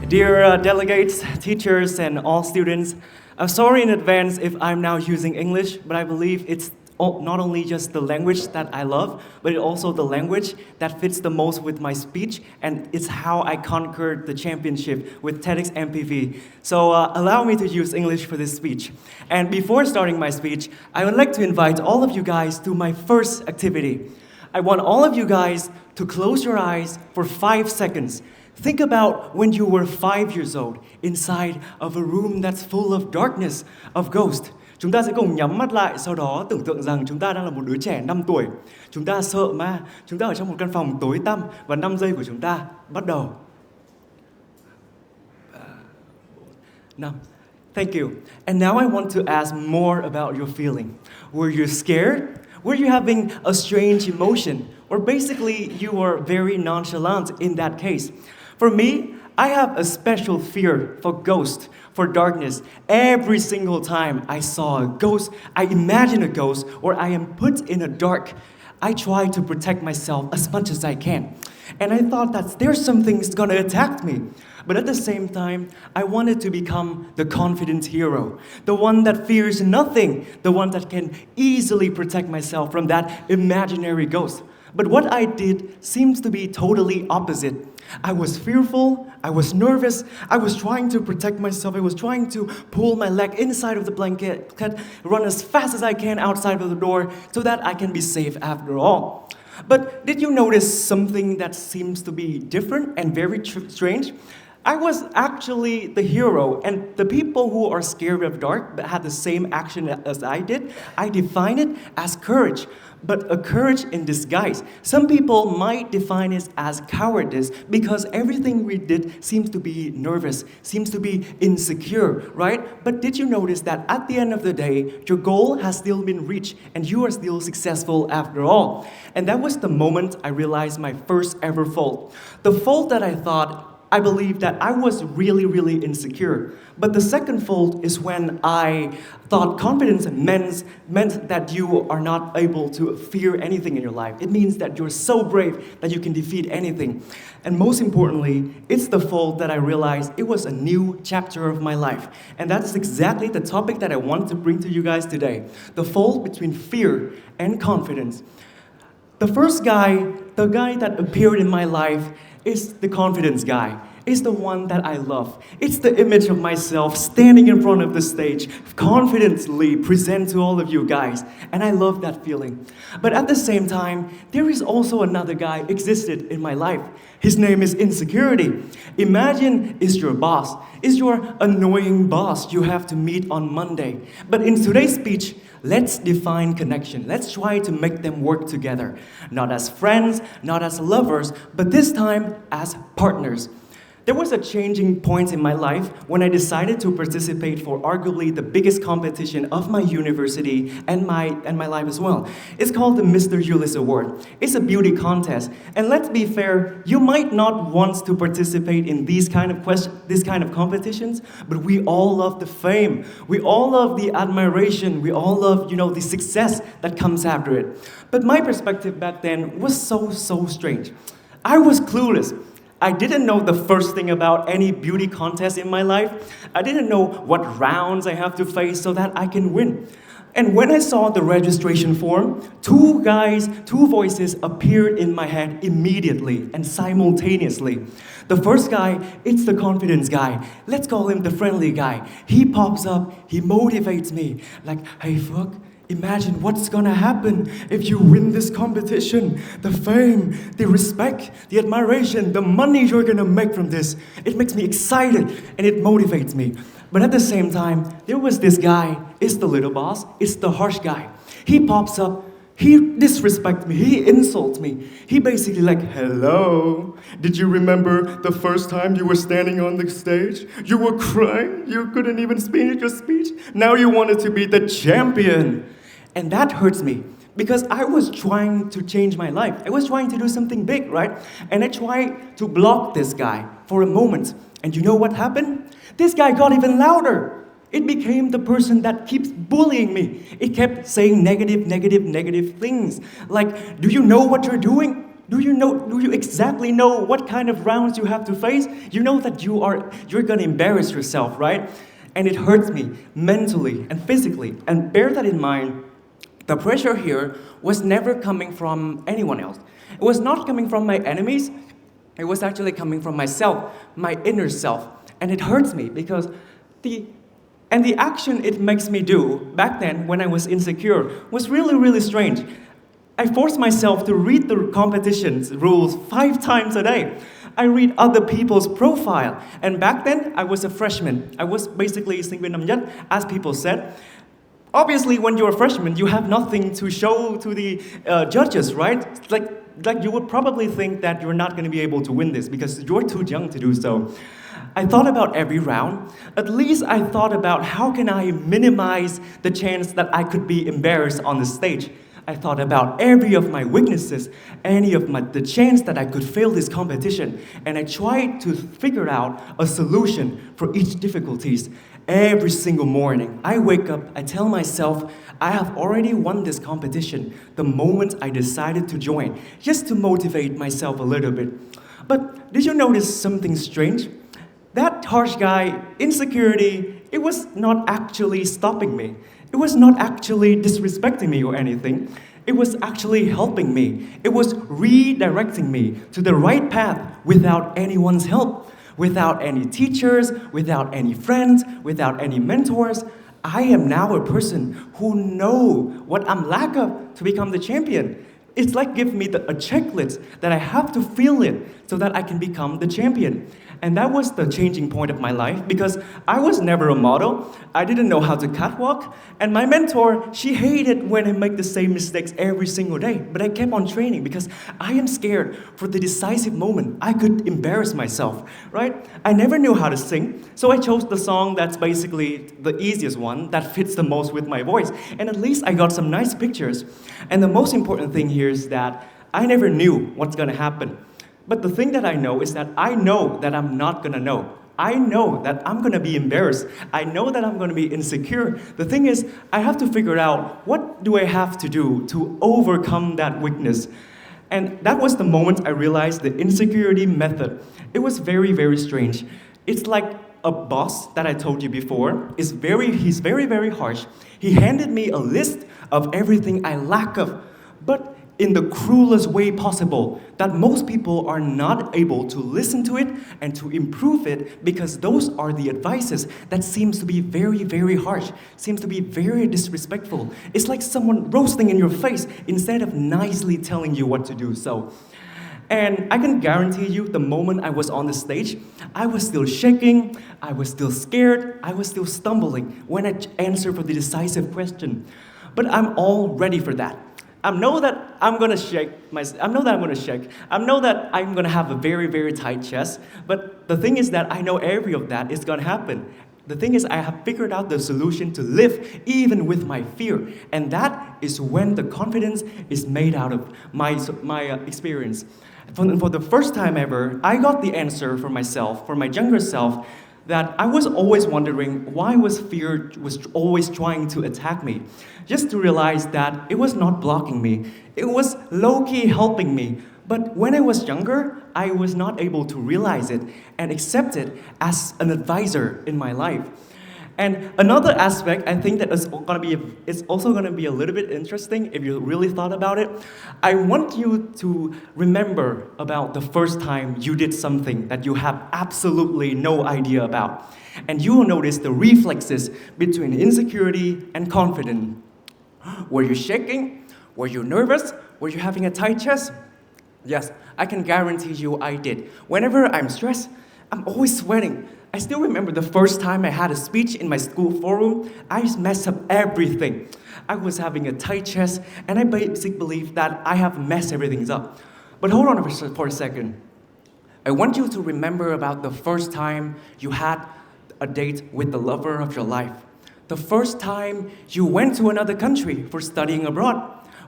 Dear delegates, teachers, and all students, I'm sorry in advance if I'm now using English, but I believe it's not only just the language that I love, but it's also the language that fits the most with my speech, and it's how I conquered the championship with TEDxMPV. So allow me to use English for this speech. And before starting my speech, I would like to invite all of you guys to my first activity. I want all of you guys to close your eyes for 5 seconds. Think about when you were 5 years old, inside of a room that's full of darkness, of ghosts. Chúng ta sẽ cùng nhắm mắt lại, sau đó tưởng tượng rằng chúng ta đang là một đứa trẻ 5 tuổi. Chúng ta sợ ma, chúng ta ở trong một căn phòng tối tăm và 5 giây của chúng ta bắt đầu. 5. Thank you. And now I want to ask more about your feeling. Were you scared? Were you having a strange emotion? Or basically, you were very nonchalant in that case. For me, I have a special fear for ghosts, for darkness. Every single time I saw a ghost, I imagine a ghost, or I am put in a dark, I try to protect myself as much as I can. And I thought that there's something that's gonna attack me. But at the same time, I wanted to become the confident hero, the one that fears nothing, the one that can easily protect myself from that imaginary ghost. But what I did seems to be totally opposite. I was fearful, I was nervous, I was trying to protect myself, I was trying to pull my leg inside of the blanket, run as fast as I can outside of the door so that I can be safe after all. But did you notice something that seems to be different and very strange? I was actually the hero, and the people who are scared of dark but had the same action as I did, I define it as courage, but a courage in disguise. Some people might define it as cowardice because everything we did seems to be nervous, seems to be insecure, right? But did you notice that at the end of the day, your goal has still been reached and you are still successful after all? And that was the moment I realized my first ever fault. The fault that I believe that I was really insecure. But the second fault is when I thought confidence meant that you are not able to fear anything in your life. It means that you're so brave that you can defeat anything. And most importantly, it's the fault that I realized it was a new chapter of my life. And that is exactly the topic that I want to bring to you guys today. The fault between fear and confidence. The first guy, the guy that appeared in my life, is the confidence guy. It's the one that I love. It's the image of myself standing in front of the stage, confidently present to all of you guys. And I love that feeling. But at the same time, there is also another guy existed in my life. His name is Insecurity. Imagine is your boss, is your annoying boss you have to meet on Monday. But in today's speech, let's define connection. Let's try to make them work together. Not as friends, not as lovers, but this time as partners. There was a changing point in my life when I decided to participate for arguably the biggest competition of my university and my life as well. It's called the Mr. Julius Award. It's a beauty contest. And let's be fair, you might not want to participate in these kind of competitions, but we all love the fame. We all love the admiration. We all love, the success that comes after it. But my perspective back then was so strange. I was clueless. I didn't know the first thing about any beauty contest in my life. I didn't know what rounds I have to face so that I can win. And when I saw the registration form, two voices appeared in my head immediately and simultaneously. The first guy, it's the confidence guy. Let's call him the friendly guy. He pops up, he motivates me. Like, hey, Phuoc, imagine what's gonna happen if you win this competition. The fame, the respect, the admiration, the money you're gonna make from this. It makes me excited and it motivates me. But at the same time, there was this guy, it's the little boss, it's the harsh guy. He pops up, he disrespects me, he insults me. He basically like, hello, did you remember the first time you were standing on the stage? You were crying, you couldn't even finish your speech. Now you wanted to be the champion. And that hurts me because I was trying to change my life. I was trying to do something big, right? And I tried to block this guy for a moment. And you know what happened? This guy got even louder. It became the person that keeps bullying me. It kept saying negative things. Like, do you know what you're doing? Do you exactly know what kind of rounds you have to face? You know that you're gonna embarrass yourself, right? And it hurts me mentally and physically. And bear that in mind, the pressure here was never coming from anyone else. It was not coming from my enemies. It was actually coming from myself, my inner self. And it hurts me because the the action it makes me do back then when I was insecure was really, really strange. I forced myself to read the competition's rules 5 times a day. I read other people's profile. And back then, I was a freshman. I was basically sinh viên năm nhất, as people said. Obviously, when you're a freshman, you have nothing to show to the judges, right? Like you would probably think that you're not going to be able to win this because you're too young to do so. I thought about every round. At least I thought about how can I minimize the chance that I could be embarrassed on the stage. I thought about every of my weaknesses, the chance that I could fail this competition, and I tried to figure out a solution for each difficulties. Every single morning, I wake up, I tell myself, I have already won this competition the moment I decided to join, just to motivate myself a little bit. But did you notice something strange? That harsh guy, insecurity, it was not actually stopping me. It was not actually disrespecting me or anything. It was actually helping me. It was redirecting me to the right path without anyone's help, without any teachers, without any friends, without any mentors. I am now a person who know what I'm lack of to become the champion. It's like give me a checklist that I have to fill it so that I can become the champion. And that was the changing point of my life because I was never a model. I didn't know how to catwalk. And my mentor, she hated when I make the same mistakes every single day. But I kept on training because I am scared for the decisive moment I could embarrass myself, right? I never knew how to sing. So I chose the song that's basically the easiest one that fits the most with my voice. And at least I got some nice pictures. And the most important thing here is that I never knew what's going to happen. But the thing that I know is that I know that I'm not gonna know. I know that I'm gonna be embarrassed. I know that I'm gonna be insecure. The thing is, I have to figure out what do I have to do to overcome that weakness. And that was the moment I realized the insecurity method. It was very, very strange. It's like a boss that I told you before. He's very, very harsh. He handed me a list of everything I lack of. But in the cruelest way possible, that most people are not able to listen to it and to improve it because those are the advices that seems to be very, very harsh, seems to be very disrespectful. It's like someone roasting in your face instead of nicely telling you what to do. And I can guarantee you the moment I was on the stage, I was still shaking, I was still scared, I was still stumbling when I answered for the decisive question. But I'm all ready for that. I know that I'm gonna shake. I know that I'm gonna have a very, very tight chest. But the thing is that I know every of that is gonna happen. The thing is, I have figured out the solution to live even with my fear, and that is when the confidence is made out of my experience. For the first time ever, I got the answer for myself, for my younger self, that I was always wondering why fear was always trying to attack me. Just to realize that it was not blocking me. It was low-key helping me. But when I was younger, I was not able to realize it and accept it as an advisor in my life. And another aspect, I think that it's also gonna be a little bit interesting if you really thought about it. I want you to remember about the first time you did something that you have absolutely no idea about. And you will notice the reflexes between insecurity and confidence. Were you shaking? Were you nervous? Were you having a tight chest? Yes, I can guarantee you I did. Whenever I'm stressed, I'm always sweating. I still remember the first time I had a speech in my school forum, I messed up everything. I was having a tight chest, and I basically believe that I have messed everything up. But hold on for a second. I want you to remember about the first time you had a date with the lover of your life. The first time you went to another country for studying abroad.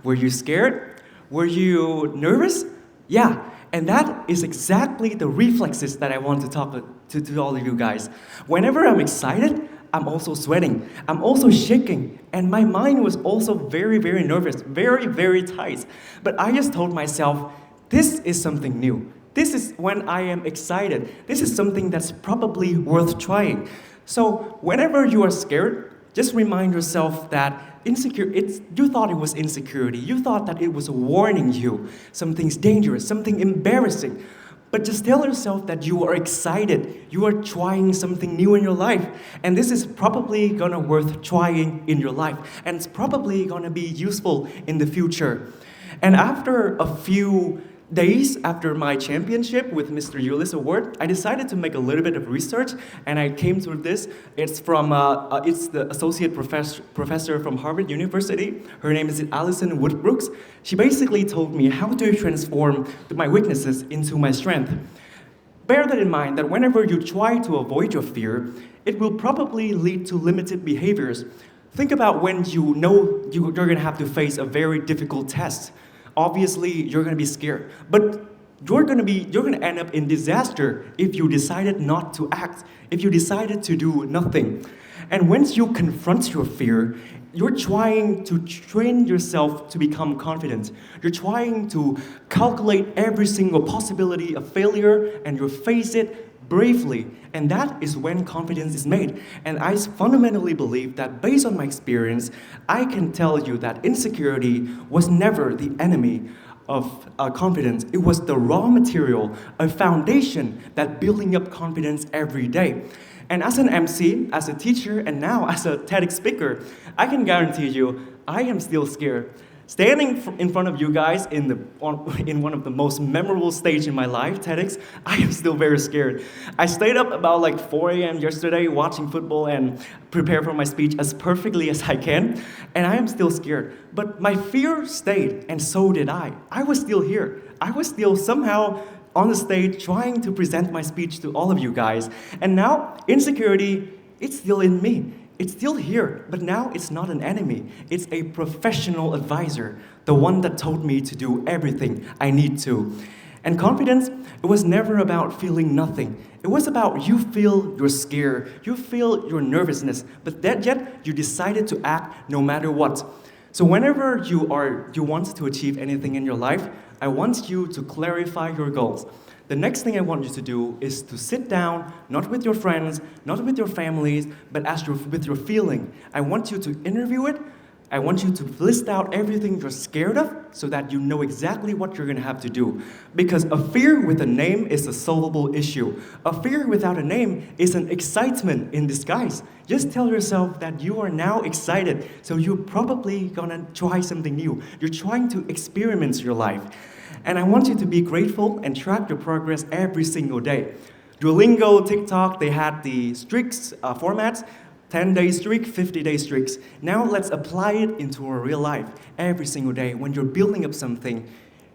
Were you scared? Were you nervous? Yeah. And that is exactly the reflexes that I want to talk to all of you guys. Whenever I'm excited, I'm also sweating. I'm also shaking. And my mind was also very, very nervous, very, very tight. But I just told myself, This is something new. This is when I am excited. This is something that's probably worth trying. So whenever you are scared, just remind yourself that you thought it was insecurity. You thought that it was warning you. Something's dangerous, something embarrassing. But just tell yourself that you are excited. You are trying something new in your life. And this is probably gonna worth trying in your life. And it's probably gonna be useful in the future. And after a few days after my championship with Mr. Eulis Award, I decided to make a little bit of research, and I came to this. It's the associate professor from Harvard University. Her name is Alison Woodbrooks. She basically told me how to transform my weaknesses into my strength. Bear that in mind that whenever you try to avoid your fear, it will probably lead to limited behaviors. Think about when you know you're going to have to face a very difficult test. Obviously, you're going to be scared, but you're going to end up in disaster if you decided not to act, if you decided to do nothing. And once you confront your fear, you're trying to train yourself to become confident. You're trying to calculate every single possibility of failure, and you face it bravely. And that is when confidence is made. And I fundamentally believe that based on my experience, I can tell you that insecurity was never the enemy of confidence. It was the raw material, a foundation that building up confidence every day. And as an MC, as a teacher, and now as a TEDx speaker, I can guarantee you, I am still scared. Standing in front of you guys in one of the most memorable stages in my life, TEDx, I am still very scared. I stayed up about like 4 a.m. yesterday watching football and prepare for my speech as perfectly as I can, and I am still scared. But my fear stayed, and so did I. I was still here. I was still somehow on the stage trying to present my speech to all of you guys. And now, insecurity, it's still in me. It's still here, but now it's not an enemy. It's a professional advisor, the one that told me to do everything I need to. And confidence, it was never about feeling nothing. It was about you feel your scare, you feel your nervousness, but yet you decided to act no matter what. So whenever you want to achieve anything in your life, I want you to clarify your goals. The next thing I want you to do is to sit down, not with your friends, not with your families, but with your feeling. I want you to interview it. I want you to list out everything you're scared of so that you know exactly what you're going to have to do. Because a fear with a name is a solvable issue. A fear without a name is an excitement in disguise. Just tell yourself that you are now excited, so you're probably going to try something new. You're trying to experiment your life. And I want you to be grateful and track your progress every single day. Duolingo, TikTok, they had the streaks formats, 10-day streak, 50-day streaks. Now let's apply it into our real life every single day. When you're building up something,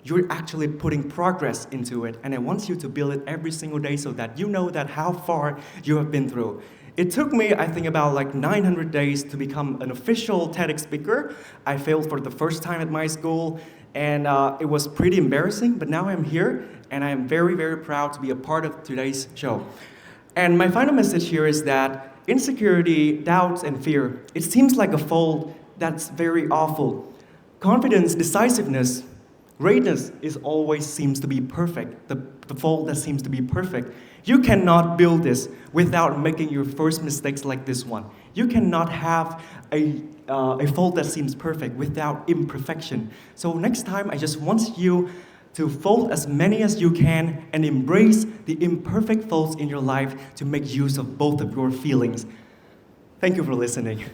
you're actually putting progress into it. And I want you to build it every single day so that you know that how far you have been through. It took me, I think, about like 900 days to become an official TEDx speaker. I failed for the first time at my school. And it was pretty embarrassing, but now I'm here, and I am very, very proud to be a part of today's show. And my final message here is that insecurity, doubts, and fear, it seems like a fold that's very awful. Confidence, decisiveness, greatness always seems to be perfect, the fold that seems to be perfect. You cannot build this without making your first mistakes like this one. You cannot have a fold that seems perfect without imperfection. So next time, I just want you to fold as many as you can and embrace the imperfect folds in your life to make use of both of your feelings. Thank you for listening.